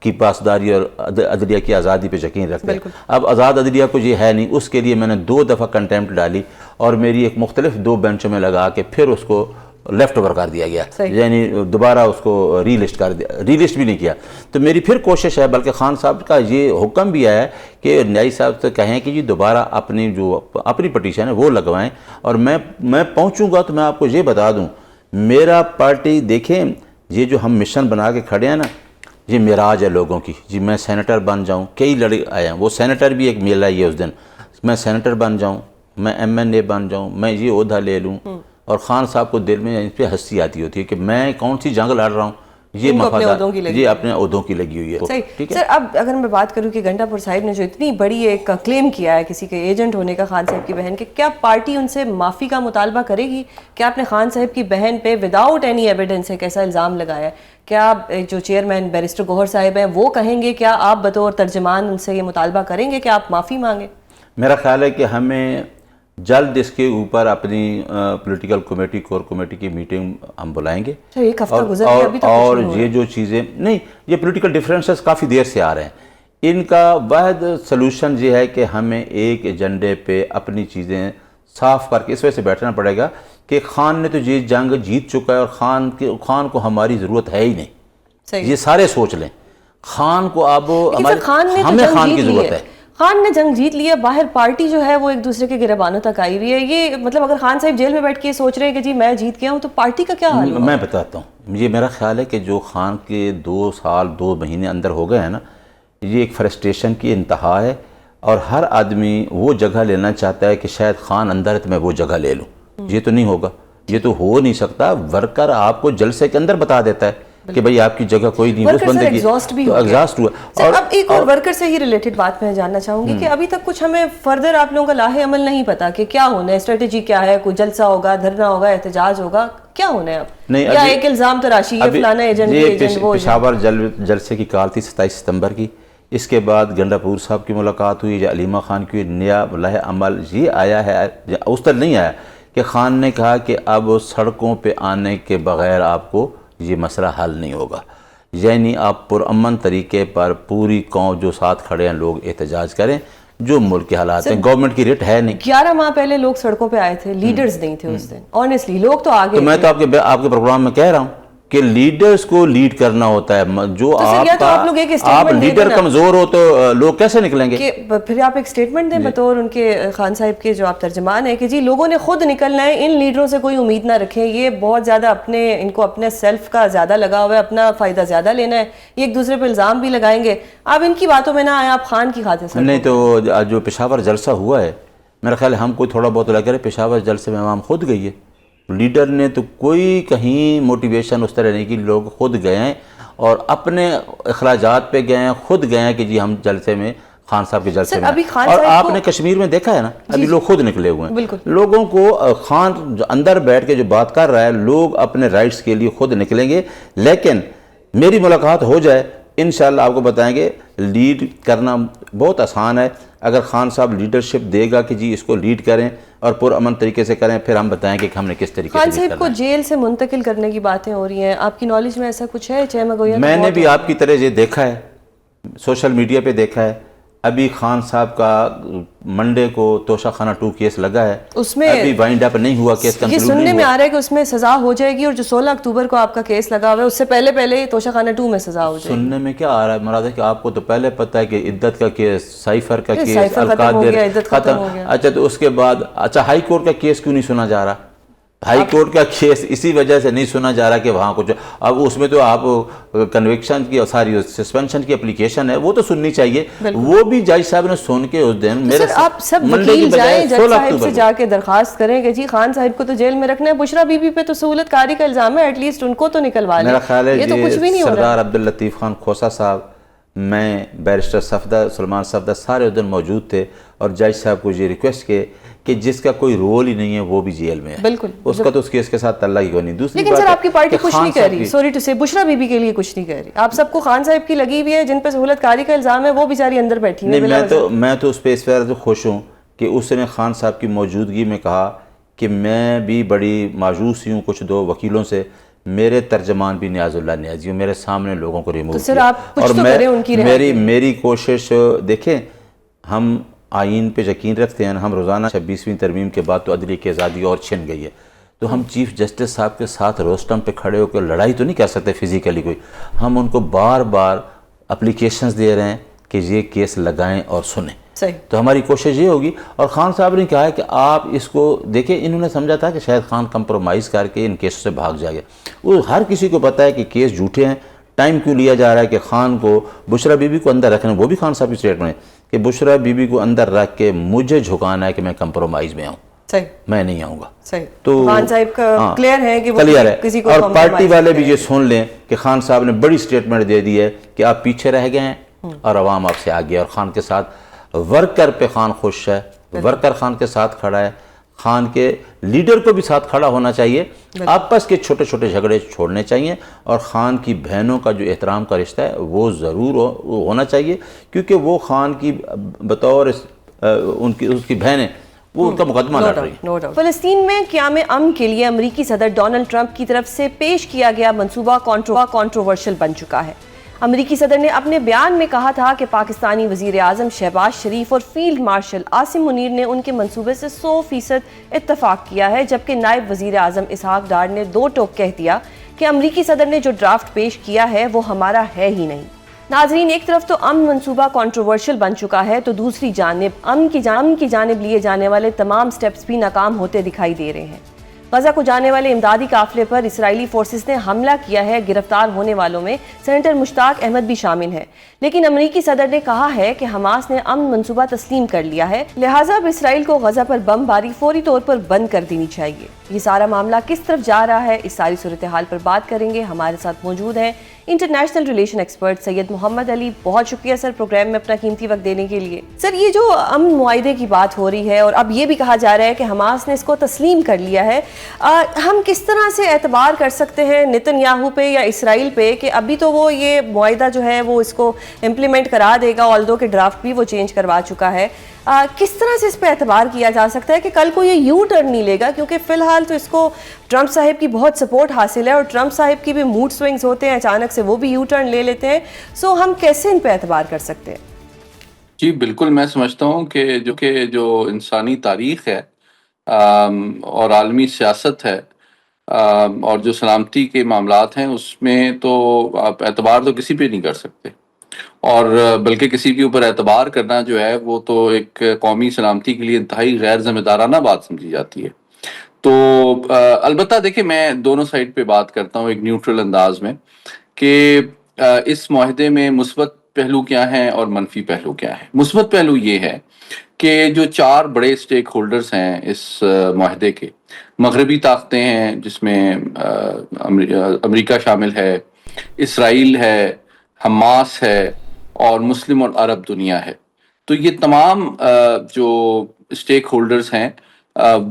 کی پاسداری اور عدلیہ کی آزادی پہ یقین رکھتے ہیں. اب آزاد عدلیہ کو یہ ہے نہیں, اس کے لیے میں نے 2 دفعہ کنٹیمپٹ ڈالی اور میری ایک مختلف 2 بینچوں میں لگا کے پھر اس کو لیفٹ اوور کر دیا گیا, یعنی دوبارہ اس کو ری لسٹ کر دیا, ری لسٹ بھی نہیں کیا. تو میری پھر کوشش ہے, بلکہ خان صاحب کا یہ حکم بھی ہے کہ نیائی صاحب سے کہیں کہ جی دوبارہ اپنی پٹیشن ہے وہ لگوائیں, اور میں پہنچوں گا تو میں آپ کو یہ بتا دوں, میرا پارٹی دیکھیں یہ جو ہم مشن بنا کے کھڑے ہیں نا, یہ معراج ہے لوگوں کی. جی میں سینیٹر بن جاؤں, کئی لڑکے آئے ہیں, وہ سینیٹر بھی ایک میلہ ہی ہے اس دن, میں سینیٹر بن جاؤں, میں MNA بن جاؤں, میں یہ عہدہ لے لوں, اور خان صاحب کو دل میں اس پہ ہنسی آتی ہوتی ہے کہ میں کون سی جنگ لڑ رہا ہوں, یہ مفادات یہ اپنے عہدوں کی لگی ہوئی ہے. صحیح. سر اب اگر میں بات کروں کہ گھنٹہ پور صاحب نے جو اتنی بڑی ایک کلیم کیا ہے کسی کے ایجنٹ ہونے کا خان صاحب کی بہن کے, کیا پارٹی ان سے معافی کا مطالبہ کرے گی؟ کیا آپ نے خان صاحب کی بہن پہ وداؤٹ اینی ایویڈنس ایک ایسا الزام لگایا ہے, کیا جو چیئرمین بیرسٹر گوہر صاحب ہیں وہ کہیں گے, کیا آپ بطور ترجمان ان سے یہ مطالبہ کریں گے کہ آپ معافی مانگیں؟ میرا خیال ہے کہ ہمیں جلد اس کے اوپر اپنی پولیٹیکل کمیٹی کور کمیٹی کی میٹنگ ہم بلائیں گے. ایک ہفتہ گزر گیا ابھی تک اور یہ جو چیزیں نہیں, یہ پولیٹیکل ڈفرینسز کافی دیر سے آ رہے ہیں, ان کا واحد سلوشن یہ ہے کہ ہمیں ایک ایجنڈے پہ اپنی چیزیں صاف کر کے اس وجہ سے بیٹھنا پڑے گا کہ خان نے تو یہ جنگ جیت چکا ہے, اور خان کو ہماری ضرورت ہے ہی نہیں. یہ سارے سوچ لیں, خان کو اب ہمیں خان کی ضرورت ہے. خان نے جنگ جیت لیا, باہر پارٹی جو ہے وہ ایک دوسرے کے گریبانوں تک آئی ہوئی ہے. یہ مطلب اگر خان صاحب جیل میں بیٹھ کے سوچ رہے ہیں کہ جی میں جیت گیا ہوں, تو پارٹی کا کیا حال ہوگا؟ میں بتاتا ہوں, یہ میرا خیال ہے کہ جو خان کے 2 سال 2 مہینے اندر ہو گئے ہیں نا, یہ ایک فرسٹریشن کی انتہا ہے, اور ہر آدمی وہ جگہ لینا چاہتا ہے کہ شاید خان اندر ہے تو میں وہ جگہ لے لوں. یہ تو نہیں ہوگا, یہ تو ہو نہیں سکتا. ورکر آپ کو جلسے کے اندر بتا دیتا ہے کہ بھئی آپ کی جگہ کوئی نہیں, اس بندے کی ایگزاسٹ ہوا. اور اب ایک اور ورکر سے ہی ریلیٹڈ بات میں جاننا چاہوں گی کہ ابھی تک کچھ ہمیں فردر آپ لوگوں کا لاہے عمل نہیں پتا کہ کیا ہونا ہے, اسٹریٹجی کیا ہے, کوئی جلسہ ہوگا, دھرنا ہوگا, احتجاج ہوگا, کیا ہونا ہے اب؟ یا ایک الزام تراشی ہے فلانا ایجنٹ وہ. پشاور جلسے کی کال تھی 27 ستمبر کی, اس کے بعد گنڈا پور صاحب کی ملاقات ہوئی, یا علیمہ خان کی نیا لاہے عمل یہ آیا ہے, اس طرح نہیں آیا کہ خان نے کہا کہ اب سڑکوں پہ آنے کے بغیر آپ کو یہ مسئلہ حل نہیں ہوگا, یعنی آپ پرامن طریقے پر پوری قوم جو ساتھ کھڑے ہیں لوگ احتجاج کریں. جو ملک کے حالات ہیں, گورنمنٹ کی ریٹ ہے نہیں. 11 ماہ پہلے لوگ سڑکوں پہ آئے تھے, لیڈرز نہیں تھے اس دن, آنیسٹلی لوگ تو آگے. تو میں تو آپ کے پروگرام میں کہہ رہا ہوں کہ لیڈرز کو لیڈ کرنا ہوتا ہے. جو آپ لیڈر کمزور ہو تو لوگ کیسے نکلیں گے؟ پھر آپ ایک سٹیٹمنٹ دیں بطور ان کے خان صاحب کے جو آپ ترجمان ہیں کہ جی لوگوں نے خود نکلنا ہے, ان لیڈروں سے کوئی امید نہ رکھیں, یہ بہت زیادہ ان کو اپنے سیلف کا زیادہ لگا ہوا ہے, اپنا فائدہ زیادہ لینا ہے, یہ ایک دوسرے پہ الزام بھی لگائیں گے. آپ ان کی باتوں میں نہ آئے, آپ خان کی خاطر سے. نہیں تو جو پشاور جلسہ ہوا ہے, میرا خیال ہے ہم کو تھوڑا بہت لگ رہا ہے پشاور جلسے میں عوام خود گئی ہے, لیڈر نے تو کوئی کہیں موٹیویشن اس طرح نہیں کی. لوگ خود گئے ہیں اور اپنے اخراجات پہ گئے ہیں, خود گئے ہیں کہ جی ہم جلسے میں خان صاحب کے جلسے میں. اور آپ نے کشمیر میں دیکھا ہے نا, ابھی لوگ خود نکلے ہوئے ہیں. لوگوں کو خان اندر بیٹھ کے جو بات کر رہا ہے, لوگ اپنے رائٹس کے لیے خود نکلیں گے. لیکن میری ملاقات ہو جائے انشاءاللہ آپ کو بتائیں گے, لیڈ کرنا بہت آسان ہے. اگر خان صاحب لیڈرشپ دے گا کہ جی اس کو لیڈ کریں اور پرامن طریقے سے کریں, پھر ہم بتائیں گے کہ ہم نے کس طریقے سے خان صاحب کو جیل سے منتقل کرنے کی باتیں ہو رہی ہیں. آپ کی نالج میں ایسا کچھ ہے؟ میں نے بھی آپ کی طرح یہ دیکھا ہے, سوشل میڈیا پہ دیکھا ہے. ابھی خان صاحب کا منڈے کو توشہ خانہ 2 کیس لگا ہے, اس میں ابھی وائنڈ اپ نہیں ہوا, کیس کنکلوڈ نہیں ہوا. یہ سننے میں آ رہا ہے کہ اس میں سزا ہو جائے گی, اور جو 16 اکتوبر کو آپ کا کیس لگا ہوا ہے اس سے پہلے توشہ خانہ 2 میں سزا ہو جائے گی. سننے میں کیا آ رہا ہے مراد ہے کہ آپ کو تو پہلے پتہ ہے کہ عدت کا کیس, سائفر کا کیس, القادر ختم. اچھا تو اس کے بعد ہائی کورٹ کا کیس کیوں نہیں سنا جا رہا؟ ہائی کورٹ کا کیس اسی وجہ سے نہیں سنا جا رہا کہ وہاں کچھ, اب اس میں تو آپ کنوکشن کی ساری سسپینشن کی اپلیکیشن ہے وہ تو سننی چاہیے. وہ بھی جج صاحب نے سن کے اس دن میرے آپ سب وکیل جائیں جج صاحب سے جا کے درخواست کریں کہ جی خان صاحب کو تو جیل میں رکھنا ہے, بشرا بی بی پہ تو سہولت کاری کا الزام ہے, ایٹ لیسٹ ان کو تو نکلوا لیں. میرا خیال ہے یہ تو کچھ بھی نہیں ہو رہا. سردار عبداللطیف خان کھوسہ صاحب, میں بیرسٹر سلمان صفدر سارے اس دن موجود تھے, اور جج صاحب کو یہ ریکویسٹ کہ جس کا کوئی رول ہی نہیں ہے وہ بھی جیل میں ہے. بالکل, اس کا تو اس کیس کے ساتھ تعلق ہی کوئی نہیں. دوسری لیکن سر آپ کی پارٹی کچھ نہیں کہہ رہی, سوری ٹو سے, بشرا بی بی کے لیے کچھ نہیں کہہ رہی. آپ سب کو خان صاحب کی لگی ہوئی ہے, جن پہ سہولت کاری کا الزام ہے وہ بیچاری اندر بیٹھی ہے. نہیں, میں تو اس پہ اس طرح سے خوش ہوں کہ اس نے خان صاحب کی موجودگی میں کہا کہ میں بھی بڑی مایوس ہوں کچھ دو وکیلوں سے، میرے ترجمان بھی نیاز اللہ نیازی ہوں، میرے سامنے لوگوں کو ریموو کیا، اور میری کوشش دیکھیں، ہم آئین پہ یقین رکھتے ہیں، ہم روزانہ 26ویں ترمیم کے بعد تو عدلیہ کی آزادی اور چھن گئی ہے، تو ہم چیف جسٹس صاحب کے ساتھ روسٹم پہ کھڑے ہو کے لڑائی تو نہیں کر سکتے فزیکلی کوئی، ہم ان کو بار بار اپلیکیشنز دے رہے ہیں کہ یہ کیس لگائیں اور سنیں۔ تو ہماری کوشش یہ ہوگی، اور خان صاحب نے کہا ہے کہ آپ اس کو دیکھیں، انہوں نے سمجھا تھا کہ شاید خان کمپرومائز کر کے ان کیسوں سے بھاگ جائے گا، وہ ہر کسی کو پتہ ہے کہ کیس جھوٹے ہیں، ٹائم کیوں لیا جا رہا ہے کہ خان کو، بشرا بی بی کو اندر رکھنا، وہ بھی خان صاحب کی اسٹیٹمنٹ ہے کہ بشرا بی بی کو اندر رکھ کے مجھے جھکانا ہے کہ میں کمپرومائز میں آؤں، میں نہیں آؤں گا۔ تو خان صاحب کا کلیئر ہے کہ وہ کسی کو، اور پارٹی والے بھی یہ سن لیں کہ خان صاحب نے بڑی اسٹیٹمنٹ دے دی ہے کہ آپ پیچھے رہ گئے ہیں اور عوام آپ سے آگے، اور خان کے ساتھ ورکر پہ خان خوش ہے، ورکر خان کے ساتھ کھڑا ہے، خان کے لیڈر کو بھی ساتھ کھڑا ہونا چاہیے، آپس کے چھوٹے چھوٹے جھگڑے چھوڑنے چاہیے، اور خان کی بہنوں کا جو احترام کا رشتہ ہے وہ ضرور ہونا چاہیے، کیونکہ وہ خان کی بطور اس کی بہنیں وہ ان کا مقدمہ لڑ رہی ہیں۔ فلسطین میں قیام امن کے لیے امریکی صدر ڈونلڈ ٹرمپ کی طرف سے پیش کیا گیا منصوبہ کنٹروورشل بن چکا ہے۔ امریکی صدر نے اپنے بیان میں کہا تھا کہ پاکستانی وزیر اعظم شہباز شریف اور فیلڈ مارشل عاصم منیر نے ان کے منصوبے سے 100% اتفاق کیا ہے، جبکہ نائب وزیر اعظم اسحاق ڈار نے دو ٹوک کہہ دیا کہ امریکی صدر نے جو ڈرافٹ پیش کیا ہے وہ ہمارا ہے ہی نہیں۔ ناظرین، ایک طرف تو امن منصوبہ کنٹروورشل بن چکا ہے، تو دوسری جانب امن کی جانب لیے جانے والے تمام سٹیپس بھی ناکام ہوتے دکھائی دے رہے ہیں۔ غزہ کو جانے والے امدادی قافلے پر اسرائیلی فورسز نے حملہ کیا ہے، گرفتار ہونے والوں میں سینیٹر مشتاق احمد بھی شامل ہے، لیکن امریکی صدر نے کہا ہے کہ حماس نے امن منصوبہ تسلیم کر لیا ہے، لہٰذا اب اسرائیل کو غزہ پر بم باری فوری طور پر بند کر دینی چاہیے۔ یہ سارا معاملہ کس طرف جا رہا ہے، اس ساری صورتحال پر بات کریں گے۔ ہمارے ساتھ موجود ہیں انٹرنیشنل ریلیشن ایکسپرٹ سید محمد علی۔ بہت شکریہ سر پروگرام میں اپنا قیمتی وقت دینے کے لیے۔ سر، یہ جو امن معاہدے کی بات ہو رہی ہے اور اب یہ بھی کہا جا رہا ہے کہ حماس نے اس کو تسلیم کر لیا ہے، ہم کس طرح سے اعتبار کر سکتے ہیں نتن یاہو پہ یا اسرائیل پہ کہ ابھی تو وہ یہ معاہدہ جو ہے وہ اس کو امپلیمنٹ کرا دے گا، آلدو کہ ڈرافٹ بھی وہ چینج کروا چکا ہے، کس طرح سے اس پہ اعتبار کیا جا سکتا ہے کہ کل کو یہ یو ٹرن نہیں لے گا؟ کیونکہ فی الحال تو اس کو ٹرمپ صاحب کی بہت سپورٹ حاصل ہے، اور ٹرمپ صاحب کی بھی موڈ سوئنگز ہوتے ہیں، اچانک سے وہ بھی یو ٹرن لے لیتے ہیں، سو ہم کیسے ان پہ اعتبار کر سکتے ہیں؟ جی بالکل، میں سمجھتا ہوں کہ جو انسانی تاریخ ہے اور عالمی سیاست ہے اور جو سلامتی کے معاملات ہیں، اس میں تو آپ اعتبار تو کسی پہ نہیں کر سکتے، اور بلکہ کسی کے اوپر اعتبار کرنا جو ہے وہ تو ایک قومی سلامتی کے لیے انتہائی غیر ذمہ دارانہ بات سمجھی جاتی ہے۔ تو البتہ دیکھیں، میں دونوں سائڈ پہ بات کرتا ہوں ایک نیوٹرل انداز میں، کہ اس معاہدے میں مثبت پہلو کیا ہیں اور منفی پہلو کیا ہے۔ مثبت پہلو یہ ہے کہ جو 4 بڑے سٹیک ہولڈرز ہیں اس معاہدے کے، مغربی طاقتیں ہیں جس میں امریکہ شامل ہے، اسرائیل ہے، حماس ہے، اور مسلم اور عرب دنیا ہے، تو یہ تمام جو سٹیک ہولڈرز ہیں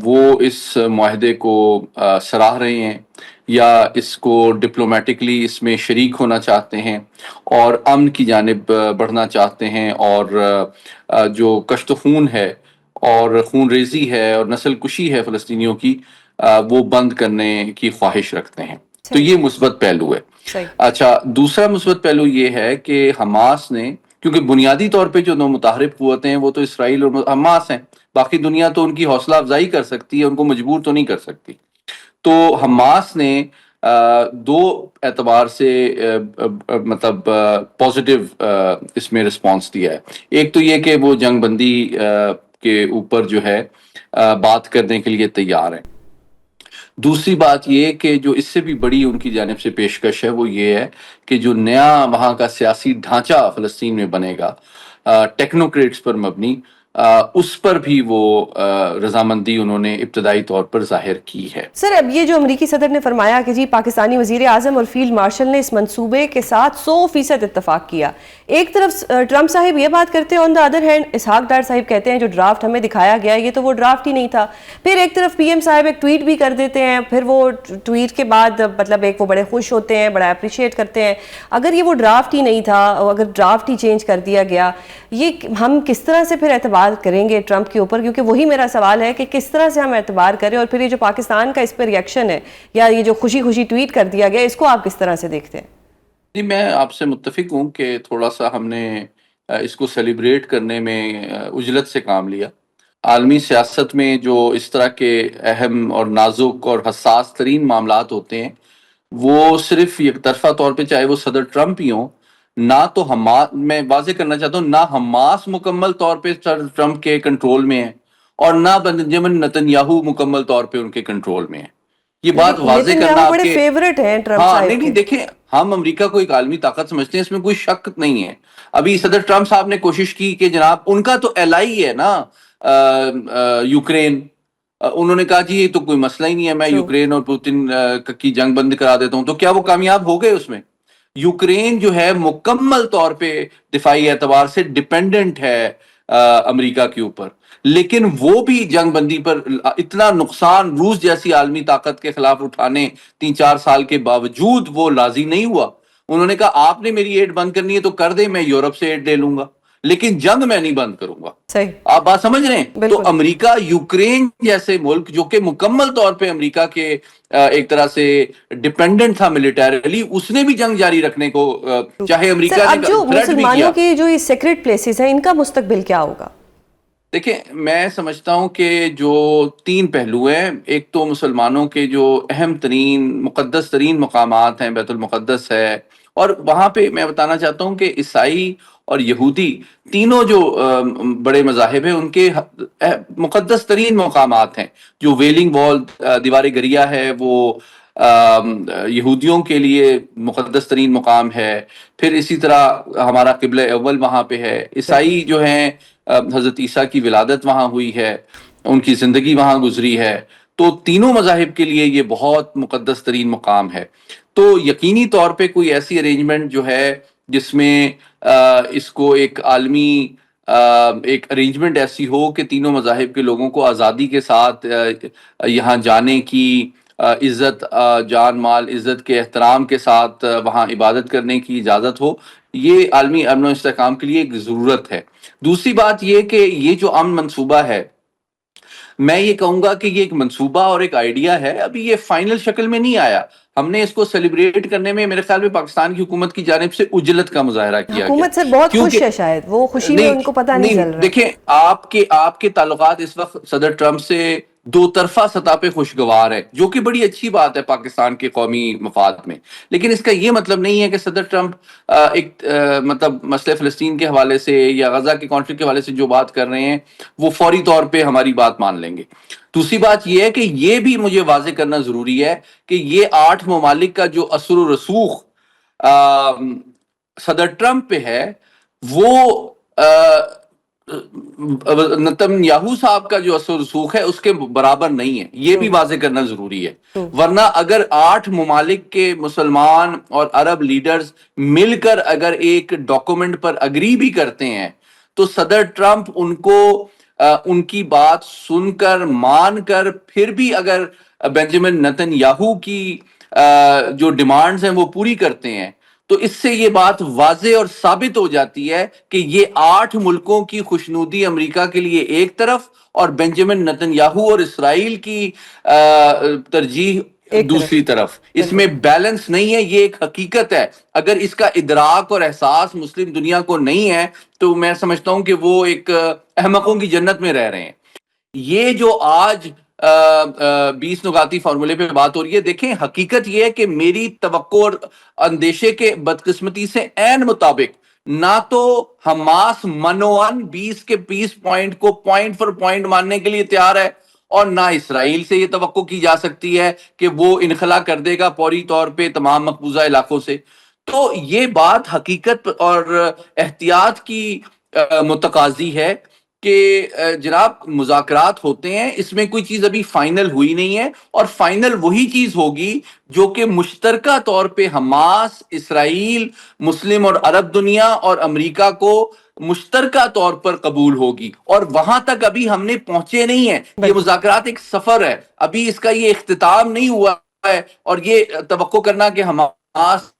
وہ اس معاہدے کو سراہ رہے ہیں، یا اس کو ڈپلومیٹکلی اس میں شریک ہونا چاہتے ہیں، اور امن کی جانب بڑھنا چاہتے ہیں، اور جو کشت خون ہے اور خون ریزی ہے اور نسل کشی ہے فلسطینیوں کی، وہ بند کرنے کی خواہش رکھتے ہیں۔ تو یہ مثبت پہلو ہے۔ اچھا، دوسرا مثبت پہلو یہ ہے کہ حماس نے، کیونکہ بنیادی طور پہ جو دو متحارب قوتیں ہیں وہ تو اسرائیل اور حماس ہیں، باقی دنیا تو ان کی حوصلہ افزائی کر سکتی ہے، ان کو مجبور تو نہیں کر سکتی۔ تو حماس نے 2 اعتبار سے مطلب پازیٹیو اس میں رسپانس دیا ہے۔ ایک تو یہ کہ وہ جنگ بندی کے اوپر جو ہے بات کرنے کے لیے تیار ہیں۔ دوسری بات یہ کہ جو اس سے بھی بڑی ان کی جانب سے پیشکش ہے وہ یہ ہے کہ جو نیا وہاں کا سیاسی ڈھانچہ فلسطین میں بنے گا، ٹیکنوکریٹس پر مبنی، اس پر بھی وہ رضامندی انہوں نے ابتدائی طور پر ظاہر کی ہے۔ سر، اب یہ جو امریکی صدر نے فرمایا کہ جی پاکستانی وزیر اعظم اور فیلڈ مارشل نے اس منصوبے کے ساتھ 100% اتفاق کیا، ایک طرف ٹرمپ صاحب یہ بات کرتے ہیں، آن the other hand Ishaq Dar صاحب کہتے ہیں جو ڈرافٹ ہمیں دکھایا گیا یہ تو وہ ڈرافٹ ہی نہیں تھا۔ پھر ایک طرف پی ایم صاحب ایک ٹویٹ بھی کر دیتے ہیں، پھر وہ ٹویٹ کے بعد مطلب ایک وہ بڑے خوش ہوتے ہیں، بڑا اپریشیٹ کرتے ہیں۔ اگر یہ وہ ڈرافٹ ہی نہیں تھا، اگر ڈرافٹ ہی چینج کر دیا گیا، یہ ہم کس طرح سے پھر اعتبار اعتبار کریں گے ٹرمپ کے اوپر؟ کیونکہ وہی میرا سوال ہے کہ کس طرح سے ہم اعتبار کریں، اور پھر یہ جو پاکستان کا اس پہ ریئیکشن ہے یا یہ جو خوشی خوشی ٹویٹ کر دیا گیا، اس کو آپ کس طرح سے دیکھتے ہیں؟ جی میں آپ سے متفق ہوں کہ تھوڑا سا ہم نے اس کو سیلیبریٹ کرنے میں عجلت سے کام لیا. عالمی سیاست میں جو اس طرح کے اہم اور نازک اور حساس ترین معاملات ہوتے ہیں وہ صرف یک طرفہ طور پہ، چاہے وہ صدر ٹرمپ ہی ہوں، نہ تو حماس، میں واضح کرنا چاہتا ہوں، نہ حماس مکمل طور پہ صدر ٹرمپ کے کنٹرول میں ہے اور نہ بنجامن نتن یاہو مکمل طور پہ ان کے کنٹرول میں ہے. یہ بات واضح کرنا نیتن یاہو آپ بڑے کے فیورٹ ہیں ٹرمپ ہاں صاحب نہیں کے. دیکھیں، ہم امریکہ کو ایک عالمی طاقت سمجھتے ہیں، اس میں کوئی شک نہیں ہے. ابھی صدر ٹرمپ صاحب نے کوشش کی کہ جناب ان کا تو ایلائی ہے نا یوکرین، انہوں نے کہا جی یہ تو کوئی مسئلہ ہی نہیں ہے، میں یوکرین اور پوتن کی جنگ بند کرا دیتا ہوں. تو کیا وہ کامیاب ہو گئے اس میں؟ یوکرین جو ہے مکمل طور پہ دفاعی اعتبار سے ڈیپینڈنٹ ہے امریکہ کے اوپر، لیکن وہ بھی جنگ بندی پر اتنا نقصان روس جیسی عالمی طاقت کے خلاف اٹھانے 3-4 سال کے باوجود وہ راضی نہیں ہوا. انہوں نے کہا آپ نے میری ایڈ بند کرنی ہے تو کر دیں، میں یورپ سے ایڈ لے لوں گا، لیکن جنگ میں نہیں بند کروں گا. صحیح. آپ بات سمجھ رہے ہیں؟ تو امریکہ یوکرین جیسے ملک جو کہ مکمل طور پہ امریکہ کے ایک طرح سے ڈیپینڈنٹ تھا ملیٹریلی، اس نے بھی جنگ جاری رکھنے کو چاہے امریکہ نے اب جو تھریٹ بھی مسلمانوں کیا. کے جو یہ سیکرٹ پلیسز ہیں ان کا مستقبل کیا ہوگا؟ دیکھیں میں سمجھتا ہوں کہ جو 3 پہلو ہیں، ایک تو مسلمانوں کے جو اہم ترین مقدس ترین مقامات ہیں، بیت المقدس ہے، اور وہاں پہ میں بتانا چاہتا ہوں کہ عیسائی اور یہودی تینوں جو بڑے مذاہب ہیں ان کے مقدس ترین مقامات ہیں. جو ویلنگ وال دیوار گریا ہے وہ یہودیوں کے لیے مقدس ترین مقام ہے. پھر اسی طرح ہمارا قبلہ اول وہاں پہ ہے. عیسائی جو ہیں حضرت عیسیٰ کی ولادت وہاں ہوئی ہے، ان کی زندگی وہاں گزری ہے، تو تینوں مذاہب کے لیے یہ بہت مقدس ترین مقام ہے. تو یقینی طور پہ کوئی ایسی ارینجمنٹ جو ہے جس میں اس کو ایک عالمی ایک ارینجمنٹ ایسی ہو کہ تینوں مذاہب کے لوگوں کو آزادی کے ساتھ یہاں جانے کی، عزت جان مال عزت کے احترام کے ساتھ وہاں عبادت کرنے کی اجازت ہو، یہ عالمی امن و استحکام کے لیے ایک ضرورت ہے. دوسری بات یہ کہ یہ جو امن منصوبہ ہے، میں یہ کہوں گا کہ یہ ایک منصوبہ اور ایک آئیڈیا ہے، ابھی یہ فائنل شکل میں نہیں آیا. ہم نے اس کو سیلیبریٹ کرنے میں میرے خیال میں پاکستان کی حکومت کی جانب سے عجلت کا مظاہرہ کیا گیا. حکومت سے بہت خوش ہے، شاید وہ خوشی میں ان کو پتہ نہیں چل رہا. دیکھیں آپ کے تعلقات اس وقت صدر ٹرمپ سے 2 طرفہ سطح پہ خوشگوار ہے، جو کہ بڑی اچھی بات ہے پاکستان کے قومی مفاد میں. لیکن اس کا یہ مطلب نہیں ہے کہ صدر ٹرمپ ایک مطلب مسئلہ فلسطین کے حوالے سے یا غزہ کے کانفلکٹ کے حوالے سے جو بات کر رہے ہیں وہ فوری طور پہ ہماری بات مان لیں گے. دوسری بات یہ ہے کہ یہ بھی مجھے واضح کرنا ضروری ہے کہ یہ 8 ممالک کا جو اثر و رسوخ صدر ٹرمپ پہ ہے، وہ نتن یاہو صاحب کا جو اثر و رسوخ ہے اس کے برابر نہیں ہے. یہ بھی واضح کرنا ضروری ہے. ورنہ اگر 8 ممالک کے مسلمان اور عرب لیڈرز مل کر اگر ایک ڈاکومنٹ پر اگری بھی کرتے ہیں تو صدر ٹرمپ ان کو ان کی بات سن کر مان کر پھر بھی اگر بنجامن نتن یاہو کی جو ڈیمانڈز ہیں وہ پوری کرتے ہیں تو اس سے یہ بات واضح اور ثابت ہو جاتی ہے کہ یہ 8 ملکوں کی خوشنودی امریکہ کے لیے ایک طرف اور بنجامن نتن یاہو اور اسرائیل کی ترجیح دوسری طرف. اس میں بیلنس نہیں ہے، یہ ایک حقیقت ہے. اگر اس کا ادراک اور احساس مسلم دنیا کو نہیں ہے تو میں سمجھتا ہوں کہ وہ ایک احمقوں کی جنت میں رہ رہے ہیں. یہ جو آج 20 نکاتی فارمولے پہ بات ہو رہی ہے، دیکھیں حقیقت یہ ہے کہ میری توقع اور اندیشے کے بدقسمتی سے عین مطابق نہ تو حماس منوان 20 کے 20 پوائنٹ کو پوائنٹ فار پوائنٹ ماننے کے لیے تیار ہے، اور نہ اسرائیل سے یہ توقع کی جا سکتی ہے کہ وہ انخلا کر دے گا فوری طور پہ تمام مقبوضہ علاقوں سے. تو یہ بات حقیقت اور احتیاط کی متقاضی ہے کہ جناب مذاکرات ہوتے ہیں، اس میں کوئی چیز ابھی فائنل ہوئی نہیں ہے، اور فائنل وہی چیز ہوگی جو کہ مشترکہ طور پہ حماس، اسرائیل، مسلم اور عرب دنیا اور امریکہ کو مشترکہ طور پر قبول ہوگی. اور وہاں تک ابھی ہم نے پہنچے نہیں ہیں. یہ مذاکرات ایک سفر ہے، ابھی اس کا یہ اختتام نہیں ہوا ہے، اور یہ توقع کرنا کہ حماس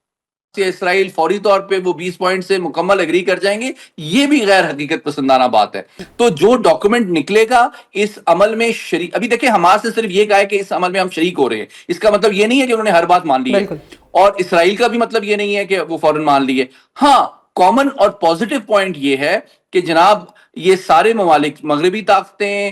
اسرائیل فوری طور پہ وہ 20 پوائنٹ سے مکمل اگری کر جائیں گے، یہ بھی غیر حقیقت پسندانہ بات ہے۔ تو جو ڈاکومنٹ نکلے گا اس عمل میں شریک، ابھی دیکھیں حماس نے صرف یہ کہا ہے کہ اس عمل میں ہم شریک ہو رہے ہیں، اس کا مطلب یہ نہیں ہے کہ انہوں نے ہر بات مان لی ہے، اور اسرائیل کا بھی مطلب یہ نہیں ہے کہ وہ فوراً مان لیے۔ ہاں کامن اور پازیٹیو پوائنٹ یہ ہے کہ جناب یہ سارے ممالک، مغربی طاقتیں،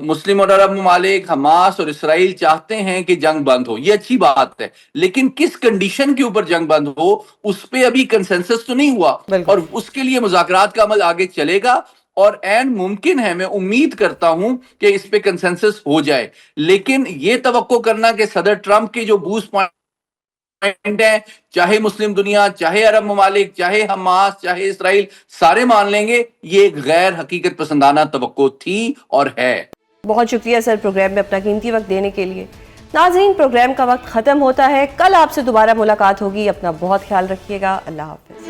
مسلم اور عرب ممالک، حماس اور اسرائیل چاہتے ہیں کہ جنگ بند ہو، یہ اچھی بات ہے، لیکن کس کنڈیشن کے اوپر جنگ بند ہو اس پہ ابھی کنسنسس تو نہیں ہوا، اور اس کے لیے مذاکرات کا عمل آگے چلے گا، اور این ممکن ہے، میں امید کرتا ہوں کہ اس پہ کنسنسس ہو جائے۔ لیکن یہ توقع کرنا کہ صدر ٹرمپ کے جو 20 پوائنٹ ہیں، چاہے مسلم دنیا، چاہے عرب ممالک، چاہے حماس، چاہے اسرائیل، سارے مان لیں گے، یہ ایک غیر حقیقت پسندانہ توقع تھی اور ہے۔ بہت شکریہ سر پروگرام میں اپنا قیمتی وقت دینے کے لیے۔ ناظرین پروگرام کا وقت ختم ہوتا ہے، کل آپ سے دوبارہ ملاقات ہوگی، اپنا بہت خیال رکھیے گا، اللہ حافظ۔